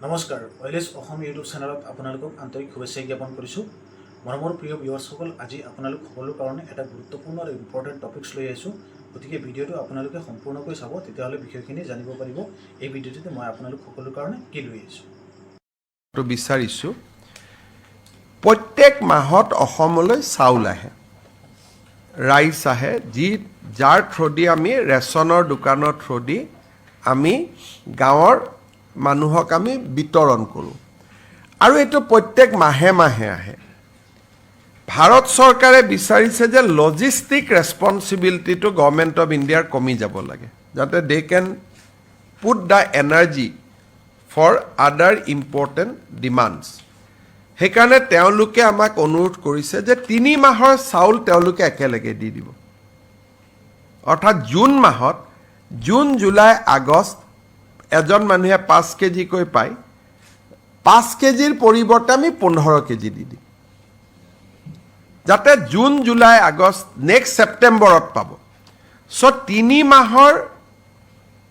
নমস্কাৰ ওয়েলেছ অসম ইউটিউব চেনেলত আপোনালোকক আন্তৰিক শুভেচ্ছা জ্ঞাপন কৰিছোঁ মৰমৰ প্ৰিয় ভিউৱাৰ্ছসকল আজি আপোনালোক সকলৰ কাৰণে এটা গুৰুত্বপূৰ্ণ আৰু ইম্পৰ্টেণ্ট টপিকছ লৈ আহিছোঁ গতিকে ভিডিঅ'টো আপোনালোকে সম্পূৰ্ণকৈ চাব তেতিয়াহ'লে বিষয়খিনি জানিব পাৰিব এই ভিডিঅ'টোতে মই আপোনালোক সকলৰ কাৰণে কি লৈ আহিছোঁ তো বিচাৰিছোঁ প্ৰত্যেক মাহত অসমলৈ চাউল আহে ৰাইচ আহে যাৰ থ্ৰুদি আমি ৰেচনৰ দোকানৰ থ্ৰুদি আমি গাঁৱৰ মানুহক আমি বিতৰণ কৰোঁ আৰু এইটো প্ৰত্যেক মাহে মাহে আহে ভাৰত চৰকাৰে বিচাৰিছে যে লজিষ্টিক ৰেছপন্সিবিলিটিটো গভৰ্ণমেণ্ট অফ ইণ্ডিয়াৰ কমি যাব লাগে যাতে দে কেন পুট দ্য এনাৰ্জি ফৰ আদাৰ ইম্পৰ্টেণ্ট ডিমাণ্ডছ সেইকাৰণে তেওঁলোকে আমাক অনুৰোধ কৰিছে যে 3 মাহৰ চাউল তেওঁলোকে একেলগে দি দিব অৰ্থাৎ জুন মাহত জুন জুলাই আগষ্ট এজন মানুহে 5 কেজিকৈ পায় 5 কেজিৰ পৰিৱৰ্তে আমি 15 কেজি দি দিম যাতে জুন জুলাই আগষ্ট নেক্সট ছেপ্টেম্বৰত পাব সো 3 মাহৰ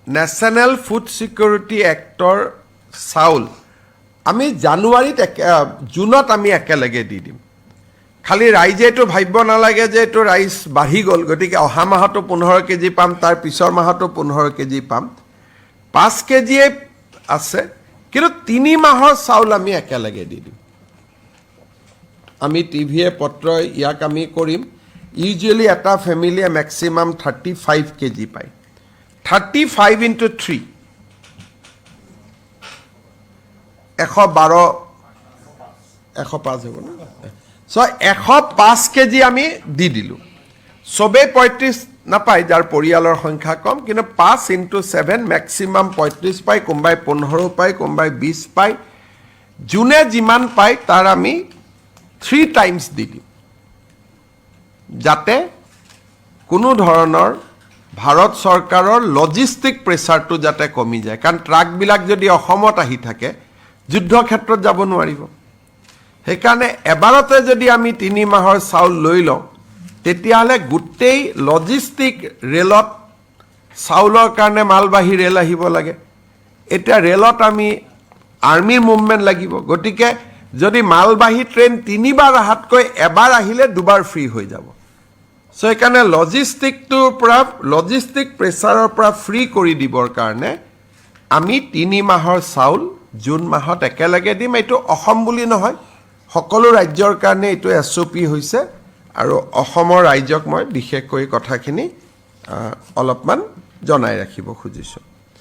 নেশ্যনেল ফুড সিকিউৰিটি এক্টৰ চাউল আমি জানুৱাৰীত জুনত আমি একেলগে দি দিম খালি ৰাইজে এইটো ভাবিব নালাগে যে এইটো ৰাইচ বাঢ়ি গ'ল গতিকে অহা মাহতো 15 কেজি পাম তাৰ পিছৰ মাহতো 15 কেজি পাম 5 কেজিয়ে আছে কিন্তু 3 মাহৰ চাউল আমি একেলগে দি দিম আমি টিভিয়ে পত্ৰ ইয়াক আমি কৰিম ইউজুৱেলি এটা ফেমিলিয়ে মেক্সিমাম 35 কেজি পায় 35 into 3 112 105 হ'ব না সো 105 কেজি আমি দি দিলোঁ চবেই 35 নাপায় যাৰ পৰিয়ালৰ সংখ্যা কম কিন্তু 5 into 7 মেক্সিমাম 35 পায় কোনোবাই 15 পায় কোনোবাই 20 পায় যোনে যিমান পায় তাৰ আমি 3 টাইমছ দি দিম যাতে কোনো ধৰণৰ ভাৰত চৰকাৰৰ লজিষ্টিক প্ৰেছাৰটো যাতে কমি যায় কাৰণ ট্ৰাকবিলাক যদি অসমত আহি থাকে যুদ্ধ ক্ষেত্ৰত যাব নোৱাৰিব সেইকাৰণে এবাৰতে যদি আমি 3 মাহৰ চাউল লৈ লওঁ তেতিয়াহ'লে গোটেই লজিষ্টিক ৰেলত চাউলৰ কাৰণে মালবাহী ৰেল আহিব লাগে এতিয়া ৰেলত আমি আৰ্মিৰ মুভমেণ্ট লাগিব গতিকে যদি মালবাহী ট্ৰেইন 3 বাৰ আহাতকৈ এবাৰ আহিলে 2 বাৰ ফ্ৰী হৈ যাব সো সেইকাৰণে লজিষ্টিকটোৰ পৰা লজিষ্টিক প্ৰেছাৰৰ পৰা ফ্ৰী কৰি দিবৰ কাৰণে আমি 3 মাহৰ চাউল জুন মাহত একেলগে দিম এইটো অসম বুলি নহয় সকলো ৰাজ্যৰ কাৰণে এইটো SOP হৈছে আৰু অসমৰ ৰাজ্যক মই বিশেষকৈ কথাখিনি অলপমান জনাই ৰাখিব খুজিছোঁ